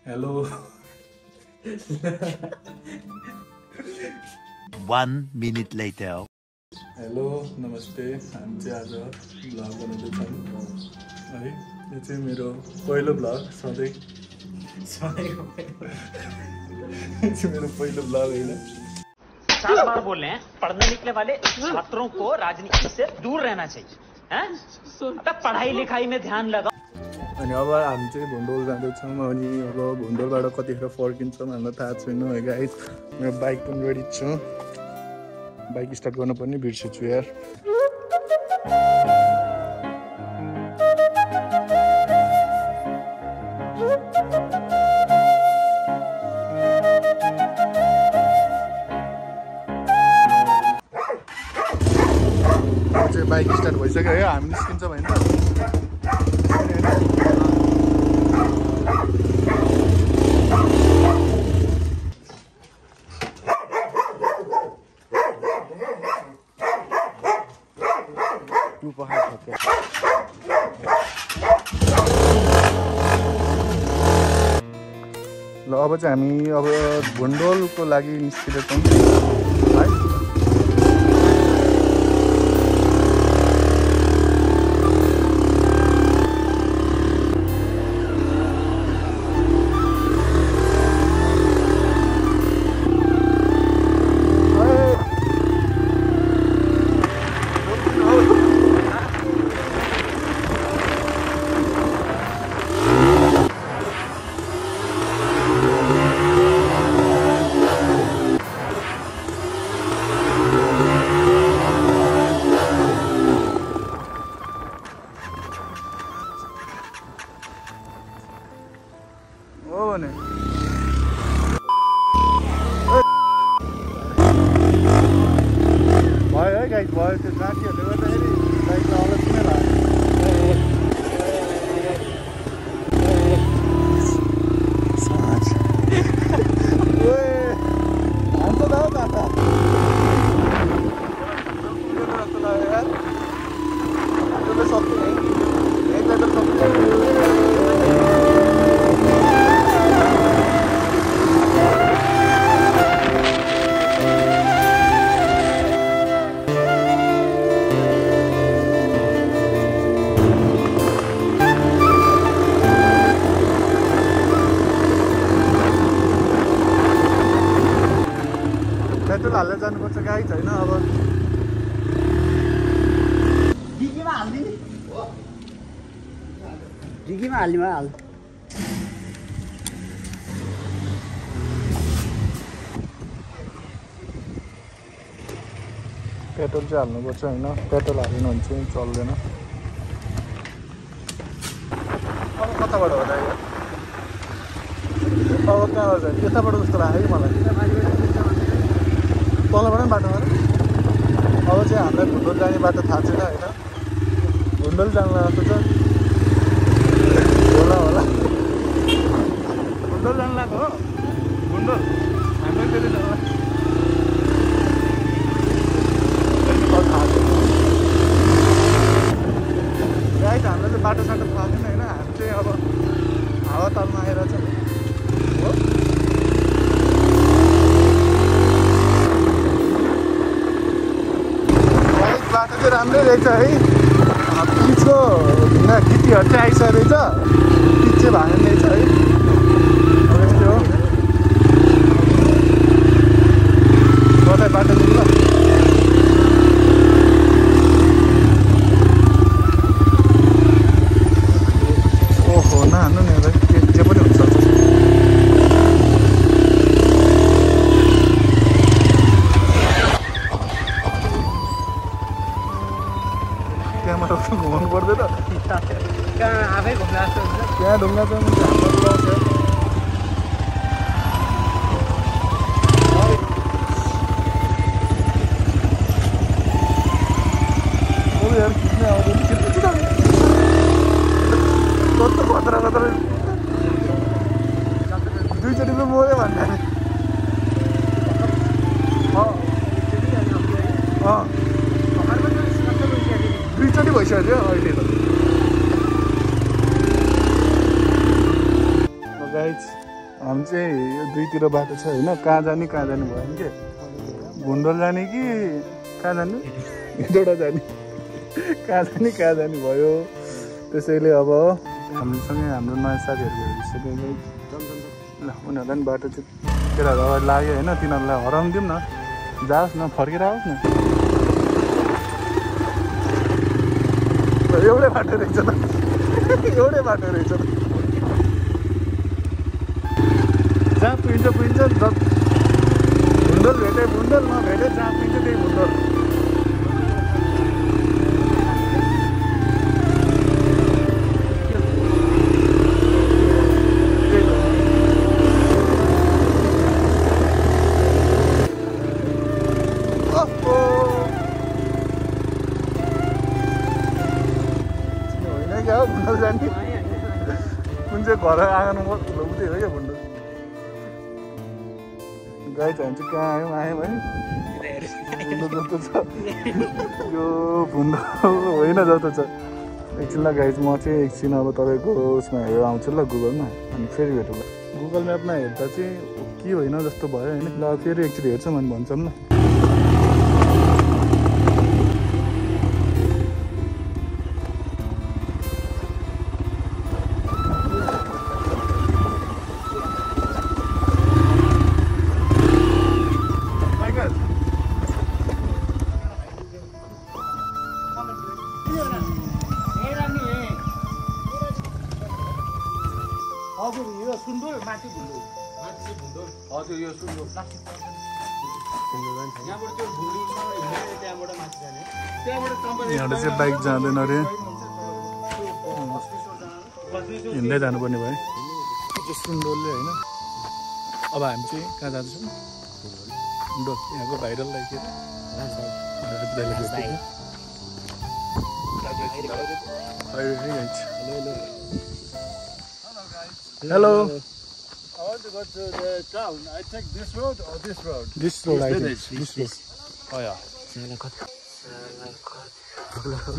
Hello 1 minute later. Hello नमस्ते हामी चाहिँ आज भ्लग बनाउँदैछौँ है यो चाहिँ मेरो पहिलो भ्लग सधैँ यो चाहिँ मेरो पहिलो भ्लग होइन 4 बार बोल रहे हैं पढ़ने निकले वाले छात्रों को राजनीति से दूर रहना चाहिए हैं पढ़ाई लिखाई में ध्यान लगा अनि अब हामी चाहिँ भुन्डोल जाँदैछौँ अनि अब भुन्डोलबाट कतिखेर फर्किन्छौँ हामीलाई थाहा छैन है गाइस मेरो बाइक पनि रेडी छ बाइक स्टार्ट गर्न पनि बिर्सेछु यार चाहिँ बाइक स्टार्ट भइसक्यो है हामी निस्किन्छ भने त ल अब चाहिँ हामी अब भुन्डोलको लागि निस्किँदैछौँ है भयो है गाइस भयो त्यो जातीहरूले गर्दाखेरि बाइकलाई अलग किन पेट्रोल हालेर जानुपर्छ गाई छैन अब डिकीमा हाल्दिमा हाल पेट्रोल चाहिँ हाल्नुपर्छ होइन पेट्रोल हालेन भने चाहिँ चल्दैन अब कताबाट हो र अब कहाँबाट जाने यताबाट जस्तो लाग्यो कि मलाई तलबाट पनि बाटो अब चाहिँ हामीलाई भुन्डोल जाने बाटो थाहा छैन होइन भुन्डोल जानु लाग्छ छ होला भुन्डोल जानु लाग्छ हो भुन्डोल हामीलाई फेरि थाहा छैन गाइस हामीलाई चाहिँ बाटो साटो थाहा छैन होइन हामी चाहिँ अब हावा तालमा आएर चाहिँ हो बाटो चाहिँ राम्रै रहेछ है पिचको ढुङ्गा गिटीहरू चाहिँ आइसकेको रहेछ पिच चाहिँ भाँगेन रहेछ है अब यस्तै हो कतै बाटो दिनु ल ओहो नहाल्नु नि भाइ जे पनि हुनसक्छ त्यहाँबाट घुमाउनु पर्दैन आफै घुम्न जस्तो हुन्छ त्यहाँ ढुङ्गा चाहिँ यार खिच्ने आउँदैन कत्रो खतरा खतरा दुईचोटि पो मोयो भन्दा दुईचोटि भइसक्यो अहिले त गाइज हामी चाहिँ यो दुईतिर बाटो छ होइन, कहाँ जाने भयो नि के, भुन्डोल जाने कि कहाँ जानु, हेटौँडा जाने, कहाँ जाने भयो। त्यसैले अब हामीसँगै हाम्रो नयाँ साथीहरू भइसक्यो। ल उनीहरूलाई पनि बाटो चाहिँ केटाहरू अगाडि लाग्यो होइन, तिनीहरूलाई हराउनु दिउँ न, जाओस् न, फर्केर आओस् न। एउटै बाटो रहेछ त, एउटै बाटो रहेछ त, जहाँ पुगिन्छ भुन्डोल भेटे भुन्डोल, नभेटे जहाँ पुगिन्छ त्यही भुन्डोल। भुन्डोल जाने कुन चाहिँ घर आँगनमा उतै हो क्या भुन्डोल। गाई चाहिँ कहाँ आयौँ है भुन्डो जस्तो छ यो, भुन्डो होइन जस्तो छ। एकछिन ल गाइज, म चाहिँ एकछिन अब तपाईँको उसमा हेरेर आउँछु ल, गुगलमा, अनि फेरि भेटौँ। गुगल म्यापमा हेर्दा चाहिँ के होइन जस्तो भयो होइन। ल फेरि एकचोटि हेर्छौँ अनि भन्छौँ ल। हजुर यो सुन्दर प्लास्टिक यहाँबाट चाहिँ बाइक जाँदैन अरे, हिँड्दै जानुपर्ने भयो सुन्दरले होइन। अब हामी चाहिँ कहाँ जाँदैछौँ, भुन्डोल, यहाँको viral like hello. I want to go to the town. I take this road or this road? This road, I think. Village. This road. Oh yeah.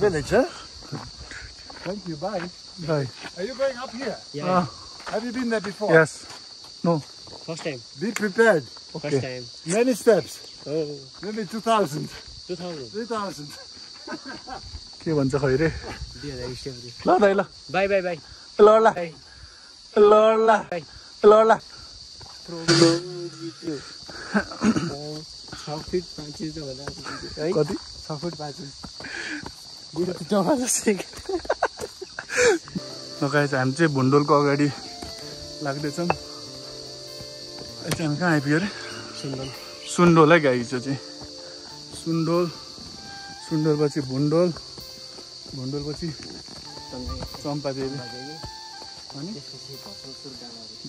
Village, huh? Thank you. Bye. Bye. Are you going up here? Yeah. Have you been there before? Yes. No. First time. Be prepared. Okay. First time. Many steps. Oh, Maybe 2,000, 2000. 3,000. के भन्छ खै रे, 2000 step. ल दाइ ल, Bye bye bye. ल ल ल ल ल ल। 6 फिट 5 इंच होला है, कति 6 फिट 5 इंच गुरु त जमा जस्तै। गाइस हामी चाहिँ भुन्डोलको अगाडि लाग्दैछौँ। हामी कहाँ आइपुग्यो अरे, सुन्दर सुन्डोल है गाइस, यो चाहिँ सुन्डोल, सुन्डोलपछि भुन्डोल, भुन्डोलपछि चम्पादेवी, अनि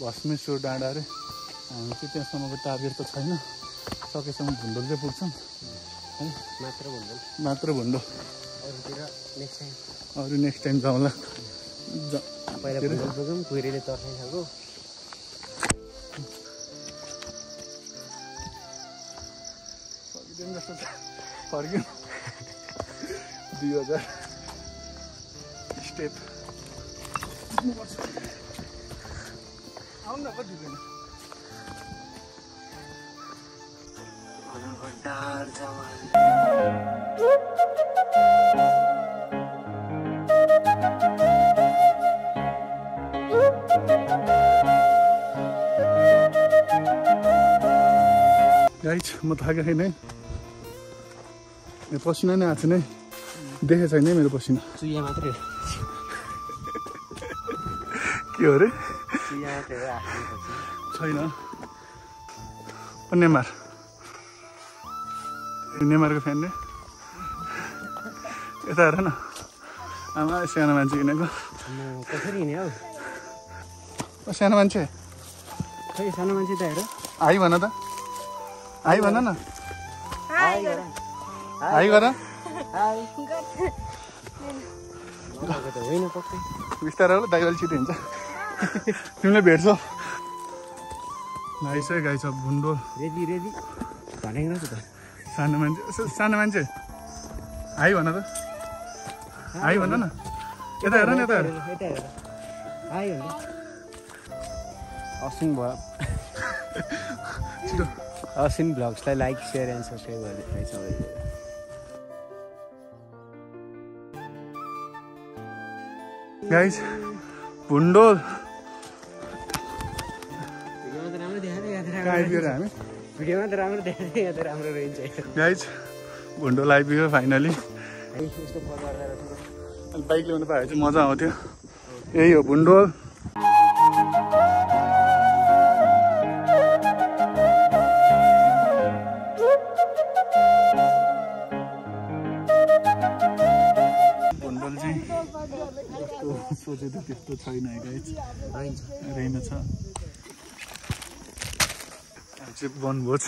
भस्मेश्वर डाँडा अरे। हामी चाहिँ त्यहाँसम्मको टार्गेट त छैन, सकेसम्म भुन्डोल चाहिँ पुग्छौँ है, मात्र भुन्डोल। अरू नेक्स्ट टाइम जाउँला। पहिला भुन्डोल पुगौँ, कुहिरेले तर्साइ खाएको। सकिँदैन जस्तो छ, फर्क्यौँ 2000 स्टेप। आउनु न कति दिन गाइस, म थाकेको छैन है, मेरो पसिना नै आएको छैन है, देखेको छैन है मेरो पसिना। चुया मात्रै के हो अरे, चुया मात्रै हो छैन। नेमार, नेमारको फ्यान रे, यता हेर न, आमा सानो मान्छे किनेको। कसरी हिँड्यो हौ, सानो मान्छे, खै सानो मान्छे त हेर। हाई भन त, हाई भन न, हाई गर। होइन पक्कै बिस्तारै होला, दाइवाल छिटो हिँड्छ, तिमीले भेट्छौ। गाइस है गाइस, भुन्डोल रेडी रेडी भनेको रहेछ त। सानो मान्छे, सानो मान्छे हाई भन त, हाई भन न, यता हेर न, यता हेर। यता हेर हाई भन्नु। असिन ब्लग्सलाई लाइक सेयर एन्ड सब्सक्राइब गरिदिनु सबैले गाइस भुन्डोल भिडियोमा त राम्रो देखाएको यहाँ त राम्रो रहन्छ गाइस भुन्डोल आइपुग्यो फाइनली बाइक ल्याउनु पाए चाहिँ मजा आउँथ्यो यही हो भुन्डोल भुन्डोल चाहिँ सोचेको त्यस्तो छैन गाइस रहेनछ वनभोज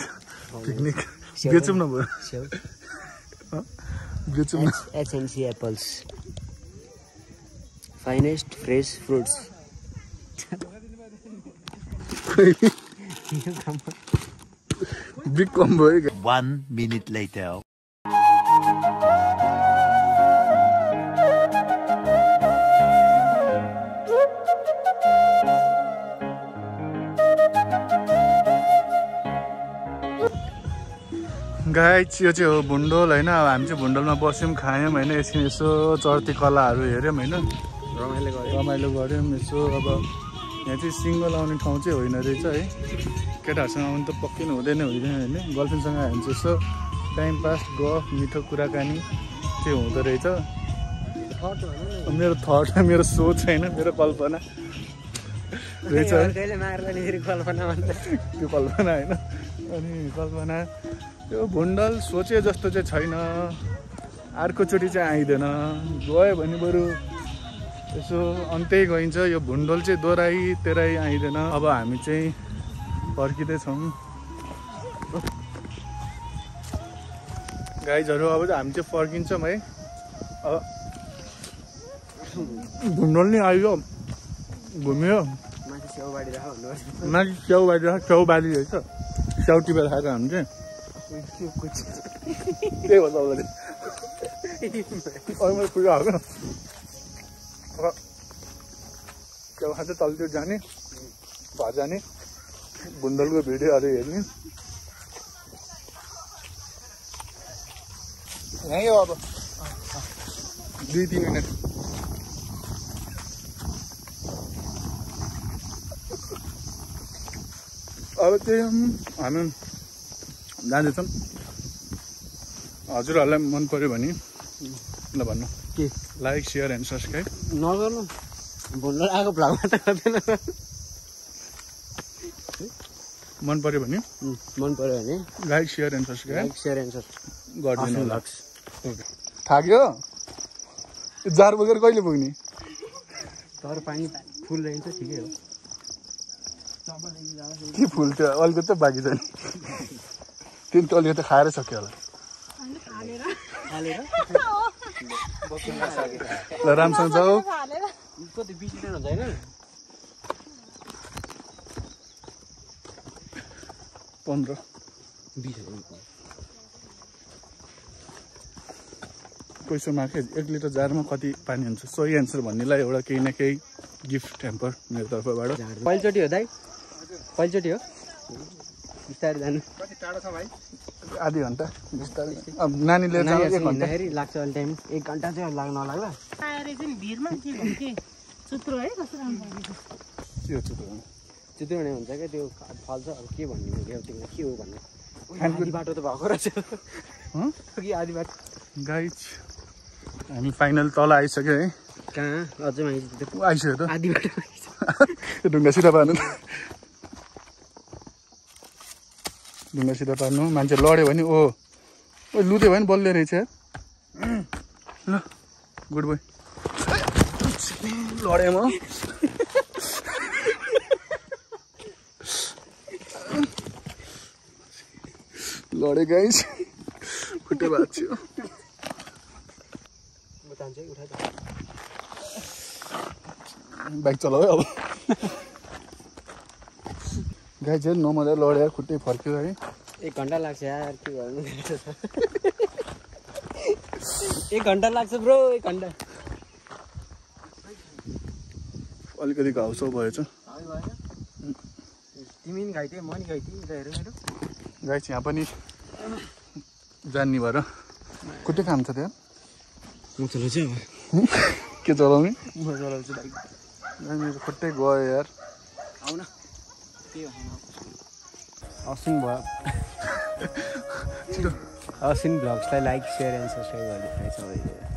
पिकनिक बेचौँ न भयो बेचौँ न HMC apples finest fresh fruits big combo है 1 minute later. गाइस यो चाहिँ हो भुन्डोल होइन अब हामी चाहिँ भुन्डोलमा बस्यौँ खायौँ होइन एकछिन यसो चर्ती कलाहरू हेऱ्यौँ होइन रमाइलो गऱ्यौँ यसो अब यहाँ चाहिँ सिङ्गल आउने ठाउँ चाहिँ होइन रहेछ है केटाहरूसँग आउनु त पक्कै हुँदैन होइन गर्लफ्रेन्डसँग आयो भने चाहिँ यसो टाइम पास गफ मिठो कुराकानी चाहिँ हुँदो रहेछ मेरो थट मेरो सोच होइन मेरो कल्पना रहेछ त्यो कल्पना होइन अनि कल्पना यो भुन्डल सोचे जस्तो चाहिँ छैन अर्कोचोटि चाहिँ आइँदैन गयो भने बरु यसो अन्त्यै गइन्छ यो भुन्डल चाहिँ दोहोऱ्याइ तेह्राइ आइँदैन अब हामी चाहिँ फर्किँदैछौँ गाइजहरू अब चाहिँ हामी चाहिँ फर्किन्छौँ है अब भुन्डल नै आयो घुम्यो माथि स्याउबारी रहेछ स्याउ टिपेर खाएको हामी चाहिँ त्यही भन्छ मैले पुरा आएको स्याउ खाँदै तलतिर जाने घर जाने भुन्डलको भिडियोहरू हेर्ने यहीँ हो अब 2-3 मिनट अब चाहिँ हामी जाँदैछौँ हजुरहरूलाई मन पर्यो भने ल भन्नु के लाइक सेयर एन्ड सब्सक्राइब नगर्नु भुन्डोल आएको भ्लगमा त गर्दैन मन पर्यो भने लाइक सेयर एन्ड सब्सक्राइब गरिदिनु होला थाक्यो जार बोकेर कहिले पुग्ने तर पानी फुल रहन्छ ठिकै हो के फुल त्यो अलिकति त बाँकी छ नि त्यो त अलिकति खाएर सक्यो होला ल राम्रोसँग जाऊ 15 पैसा मागे 1 लिटर जारमा कति पानी हुन्छ सही एन्सर भन्नेलाई एउटा केही न केही गिफ्ट ह्याम्पर मेरो तर्फबाट पहिलोचोटि हो दाइ पहिलोचोटि हो बिस्तारै जानु कति टाढो छ भाइ आधी घन्टा बिस्तारै अब नानीले 1 घन्टा लाग्छ अलि टाइम 1 घन्टा चाहिँ लाग्न नलाग्ला भिरमा के भन्थे चुत्रो है कस्तो राम्रो त्यो चुत्रो भने हुन्छ क्या त्यो फल्छ अब के भन्ने देउतीमा के हो भन्ने आधी बाटो त भएको रहेछ कि आधी बाटो गाइज हामी फाइनल तल आइसक्यो है कहाँ अझै आइसक्यो त आधी बाटो ढुङ्गा सिधा पार्नु ढुङ्गा सिधा पार्नु मान्छे लड्यो भने ओ लुद्यो भने बल्ले रहेछ ल गुड बोय लडेँ म लडे गाइस खुट्टे भाँच्यो बाइक चलाऊ है अब गाइस चाहिँ नमजा लड्यो खुट्टे फर्क्यो है 1 घन्टा लाग्छ यार के गर्नु 1 घन्टा लाग्छ ब्रो 1 घन्टा अलिकति घाउ सौ भएछ तिमी नि घाइते म नि घाइते उता हेर मेरो गाइस यहाँ पनि जान्ने भएर कुटे काम छ त्यहाँ म चलाउँछु अब के चलाउने म चलाउँछु बाइक मेरो खुट्टै गयो यार आउ न के असिन भयो असिन भ्लग्सलाई लाइक सेयर एन्ड सब्सक्राइब गरिदिनु सबैले